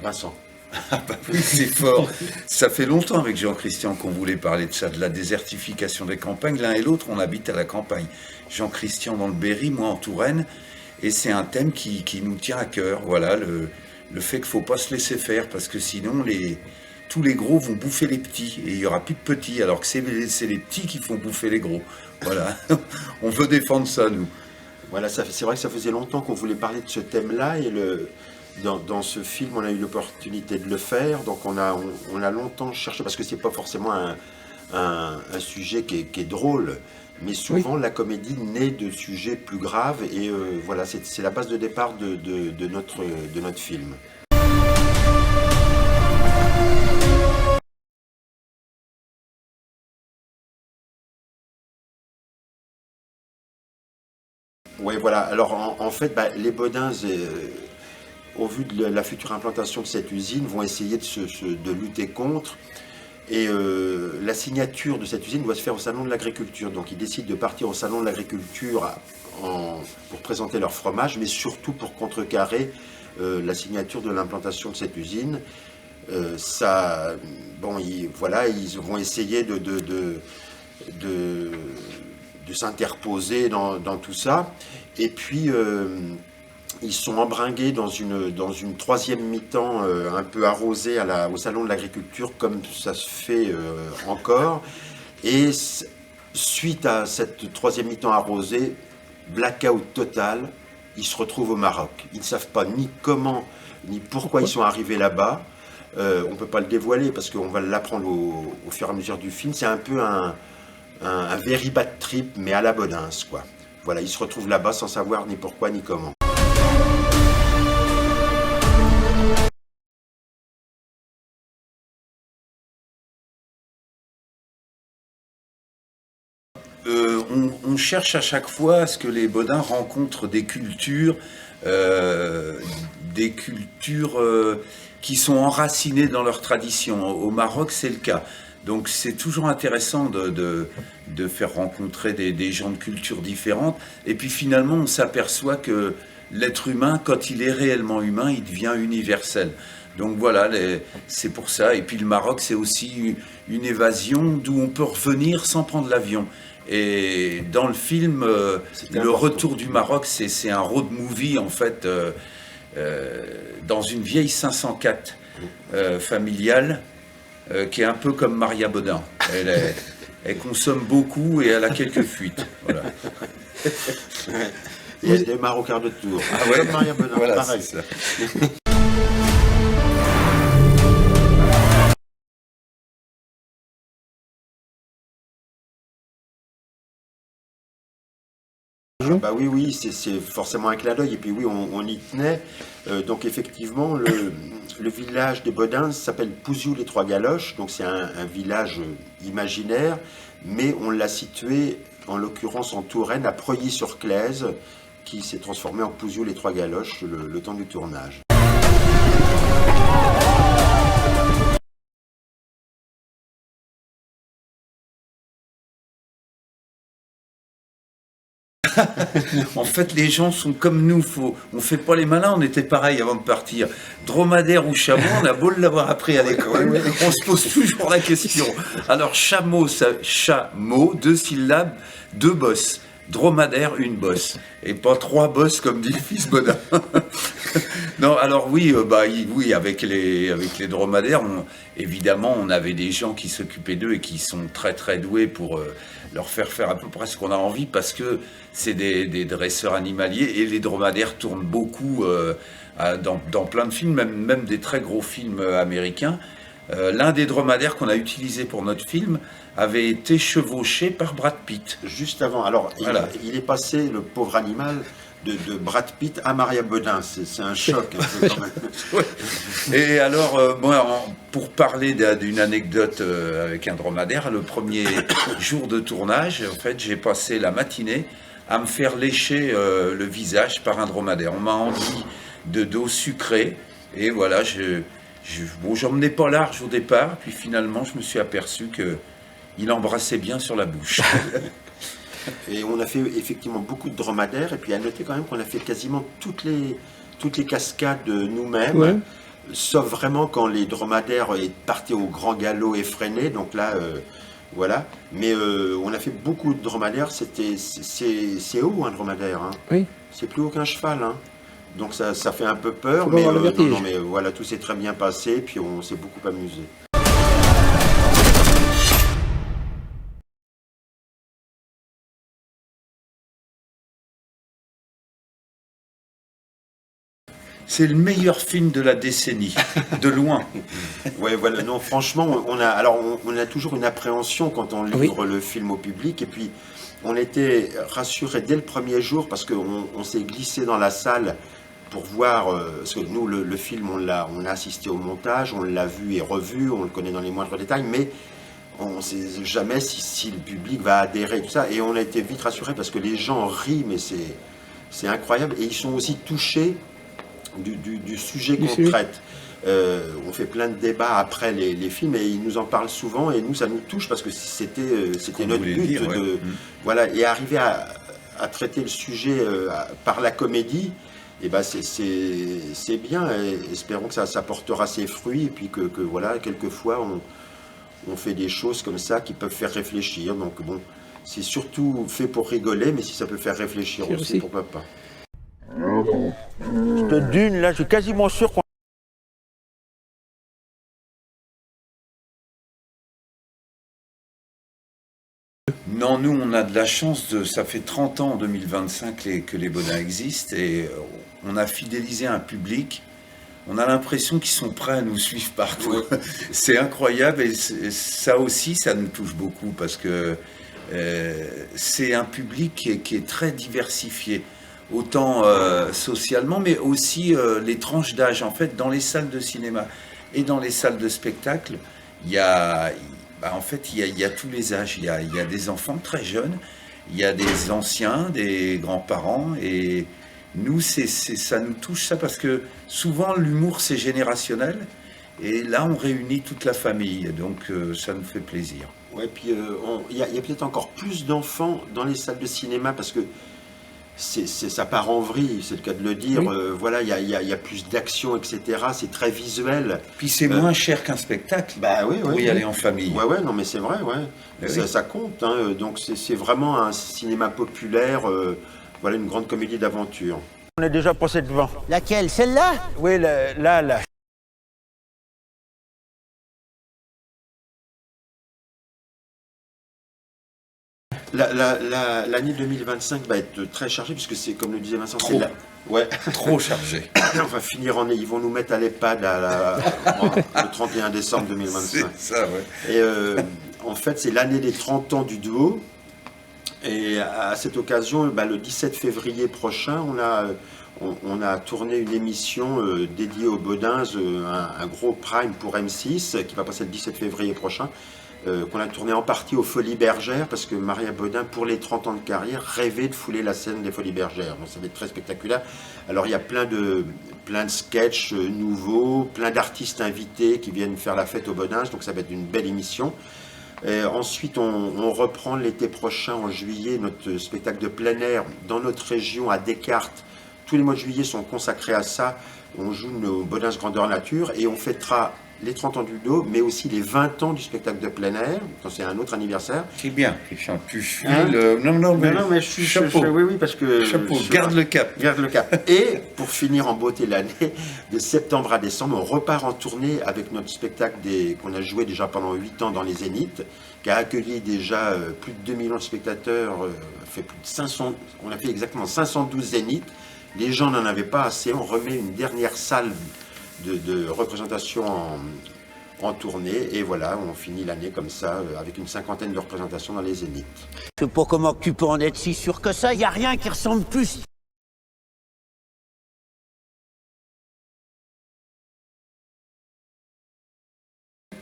Vincent. Ah bah oui, c'est fort. Ça fait longtemps avec Jean-Christian qu'on voulait parler de ça, de la désertification des campagnes. L'un et l'autre, on habite à la campagne. Jean-Christian dans le Berry, moi en Touraine. Et c'est un thème qui nous tient à cœur. Voilà, le fait qu'il ne faut pas se laisser faire, parce que sinon, tous les gros vont bouffer les petits. Et il n'y aura plus de petits, alors que c'est les petits qui font bouffer les gros. Voilà, on veut défendre ça, nous. Voilà, c'est vrai que ça faisait longtemps qu'on voulait parler de ce thème-là et dans ce film, on a eu l'opportunité de le faire. Donc on a longtemps cherché, parce que c'est pas forcément un sujet qui est drôle, mais souvent la comédie naît de sujets plus graves et voilà, c'est la base de départ de notre film. Oui, voilà. Alors en fait, les Bodins, au vu de la future implantation de cette usine, vont essayer de lutter contre. Et la signature de cette usine doit se faire au Salon de l'Agriculture. Donc ils décident de partir au Salon de l'Agriculture pour présenter leur fromage, mais surtout pour contrecarrer la signature de l'implantation de cette usine. Voilà, ils vont essayer de s'interposer dans tout ça. Et puis ils sont embringués dans une troisième mi-temps un peu arrosée au Salon de l'Agriculture, comme ça se fait encore. Et suite à cette troisième mi-temps arrosée, blackout total, ils se retrouvent au Maroc. Ils ne savent pas ni comment, ni pourquoi ils sont arrivés là-bas. On ne peut pas le dévoiler parce qu'on va l'apprendre au fur et à mesure du film. C'est un peu un very bad trip, mais à la Bodins, quoi. Voilà, ils se retrouvent là-bas sans savoir ni pourquoi ni comment. On cherche à chaque fois à ce que les Bodins rencontrent des cultures qui sont enracinées dans leur tradition. Au Maroc, c'est le cas. Donc c'est toujours intéressant de faire rencontrer des gens de cultures différentes. Et puis finalement, on s'aperçoit que l'être humain, quand il est réellement humain, il devient universel. Donc voilà, c'est pour ça. Et puis le Maroc, c'est aussi une évasion d'où on peut revenir sans prendre l'avion. Et dans le film, le retour du Maroc, c'est un road movie en fait, dans une vieille 504 familiale, qui est un peu comme Maria Bodin. Elle consomme beaucoup et elle a quelques fuites. Voilà. Et elle démarre au quart de tour. Ah ouais, comme Maria Bodin, voilà, pareil. c'est ça. Bah oui, oui, c'est forcément un clin d'œil. Et puis oui, on y tenait. Donc effectivement, le village des Bodins s'appelle Pouziou-les-Trois-Galoches. Donc c'est un village imaginaire, mais on l'a situé, en l'occurrence en Touraine, à Preuilly-sur-Claise, qui s'est transformé en Pouziou-les-Trois-Galoches le temps du tournage. En fait, les gens sont comme nous. On fait pas les malins. On était pareil avant de partir. Dromadaire ou chameau, on a beau l'avoir appris à l'école, on se pose toujours la question. Alors chameau, chameau, 2 syllabes, 2 bosses. Dromadaire, 1 bosse. Et pas 3 bosses comme dit le fils Bodin. Non, alors oui, oui, avec les dromadaires, évidemment, on avait des gens qui s'occupaient d'eux et qui sont très très doués pour leur faire à peu près ce qu'on a envie, parce que c'est des dresseurs animaliers et les dromadaires tournent beaucoup dans plein de films, même des très gros films américains. L'un des dromadaires qu'on a utilisé pour notre film avait été chevauché par Brad Pitt. Juste avant, alors Voilà. il est passé, le pauvre animal, de Brad Pitt à Maria Bodin. C'est un choc. Un peu, quand même. Ouais. Et alors, moi, pour parler d'une anecdote avec un dromadaire, le premier jour de tournage, en fait, j'ai passé la matinée à me faire lécher le visage par un dromadaire. On m'a enduit d'eau sucrée, et voilà, j'en menais pas large au départ, puis finalement, je me suis aperçu qu'il embrassait bien sur la bouche. Et on a fait effectivement beaucoup de dromadaires. Et puis à noter quand même qu'on a fait quasiment toutes les cascades nous-mêmes. Ouais. sauf vraiment quand les dromadaires partaient au grand galop effréné, donc là, voilà. Mais on a fait beaucoup de dromadaires, c'est haut un dromadaire, hein. Oui. C'est plus haut qu'un cheval, hein. Donc ça fait un peu peur, Faut pas mais, avoir le vertige. non, mais voilà, tout s'est très bien passé, puis on s'est beaucoup amusé. C'est le meilleur film de la décennie, de loin. Ouais, voilà, non, franchement, on a toujours une appréhension quand on livre le film au public, et puis on était rassurés dès le premier jour parce qu'on s'est glissé dans la salle pour voir, parce que nous, le film, on a assisté au montage, on l'a vu et revu, on le connaît dans les moindres détails, mais on ne sait jamais si le public va adhérer, tout ça, et on a été vite rassurés parce que les gens rient, mais c'est incroyable, et ils sont aussi touchés du sujet qu'on traite. On fait plein de débats après les films et ils nous en parlent souvent et nous ça nous touche parce que c'était notre but voilà, et arriver à traiter le sujet par la comédie, et ben c'est bien, et espérons que ça portera ses fruits et puis que voilà, quelquefois on fait des choses comme ça qui peuvent faire réfléchir, donc bon, c'est surtout fait pour rigoler, mais si ça peut faire réfléchir aussi, pourquoi pas. Cette dune là, je suis quasiment sûr qu'on... Non, nous on a de la chance, ça fait 30 ans en 2025 que les Bodins existent et on a fidélisé un public. On a l'impression qu'ils sont prêts à nous suivre partout. C'est incroyable et ça aussi, ça nous touche beaucoup parce que c'est un public qui est très diversifié. Autant socialement, mais aussi les tranches d'âge. En fait, dans les salles de cinéma et dans les salles de spectacle, il y a tous les âges. Il y a des enfants très jeunes, il y a des anciens, des grands-parents, et nous, ça nous touche ça parce que souvent l'humour c'est générationnel, et là on réunit toute la famille, donc ça nous fait plaisir. Ouais, puis il y a peut-être encore plus d'enfants dans les salles de cinéma parce que ça part en vrille, c'est le cas de le dire. Voilà, il y a plus d'action, etc. C'est très visuel. Puis c'est moins cher qu'un spectacle. Bah oui, pour y aller en famille. Ouais, non, mais c'est vrai, ouais. Ça compte, hein. Donc c'est vraiment un cinéma populaire. Voilà, une grande comédie d'aventure. On est déjà passé devant. Laquelle? Celle-là? Oui, là. L'année 2025 va être très chargée puisque c'est, comme le disait Vincent, Trop chargé. On va finir ils vont nous mettre à l'EHPAD le 31 décembre 2025. C'est ça, ouais. Et en fait, c'est l'année des 30 ans du duo. Et à cette occasion, le 17 février prochain, on a tourné une émission dédiée aux Bodins, un gros prime pour M6 qui va passer le 17 février prochain. Qu'on a tourné en partie aux Folies Bergères, parce que Maria Bodin, pour les 30 ans de carrière, rêvait de fouler la scène des Folies Bergères. Donc ça va être très spectaculaire. Alors il y a plein de sketchs nouveaux, plein d'artistes invités qui viennent faire la fête aux Bodins, donc ça va être une belle émission. Et ensuite, on reprend l'été prochain, en juillet, notre spectacle de plein air dans notre région, à Descartes. Tous les mois de juillet sont consacrés à ça. On joue nos Bodins grandeur nature et on fêtera les 30 ans du duo, mais aussi les 20 ans du spectacle de plein air, quand c'est un autre anniversaire. C'est bien, Christian, tu suis Non, mais je suis chapeau. Oui, parce que... Chapeau, garde le cap. Garde le cap. Et, pour finir en beauté l'année, de septembre à décembre, on repart en tournée avec notre spectacle qu'on a joué déjà pendant 8 ans dans les Zéniths, qui a accueilli déjà plus de 2 millions de spectateurs, on a fait exactement 512 Zéniths. Les gens n'en avaient pas assez, on remet une dernière salle de représentation en tournée, et voilà, on finit l'année comme ça, avec une 50aine de représentations dans les Zéniths. Je sais pas comment tu peux en être si sûr que ça, y a rien qui ressemble plus.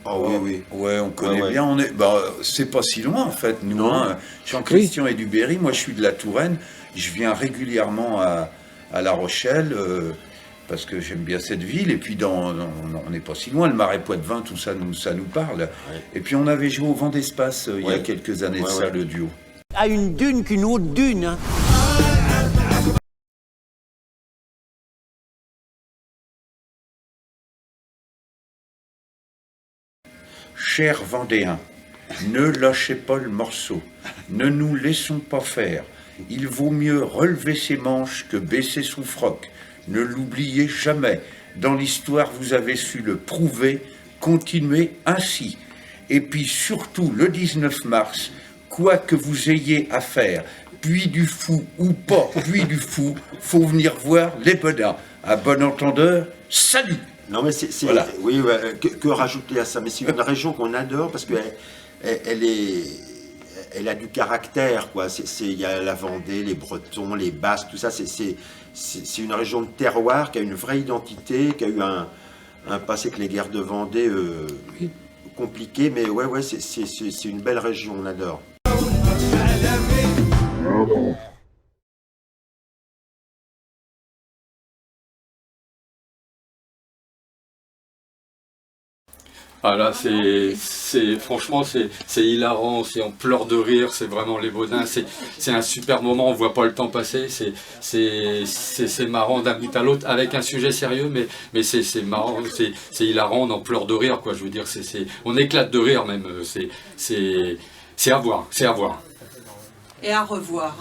Oh oui. Ouais, on connaît bien. C'est pas si loin en fait. Nous, Jean-Christian et Duberry, moi je suis de la Touraine, je viens régulièrement à La Rochelle. Parce que j'aime bien cette ville, et puis on n'est pas si loin, le Marais Poitevin, tout ça nous parle. Et puis on avait joué au Vent d'Espace il y a quelques années de ça, le duo. À une dune qu'une autre dune, hein. chers Vendéens, ne lâchez pas le morceau, ne nous laissons pas faire. Il vaut mieux relever ses manches que baisser son froc. Ne l'oubliez jamais. Dans l'histoire, vous avez su le prouver. Continuez ainsi. Et puis surtout, le 19 mars, quoi que vous ayez à faire, Puy du Fou ou pas Puy du Fou, faut venir voir les Bedins. À bon entendeur, salut! Non, mais Voilà. oui, ouais, que rajouter à ça? Mais c'est une région qu'on adore parce qu'elle elle a du caractère, quoi. Il y a la Vendée, les Bretons, les Basques, tout ça. C'est une région de terroir qui a une vraie identité, qui a eu un passé avec les guerres de Vendée compliqué, mais ouais, c'est une belle région, on adore. Ah là, franchement, c'est hilarant, c'est en pleurs de rire, c'est vraiment les Baudins, c'est un super moment, on voit pas le temps passer, c'est marrant d'un bout à l'autre, avec un sujet sérieux, mais c'est marrant, c'est hilarant, on en pleure de rire, quoi, je veux dire, on éclate de rire même, c'est à voir, c'est à voir. Et à revoir.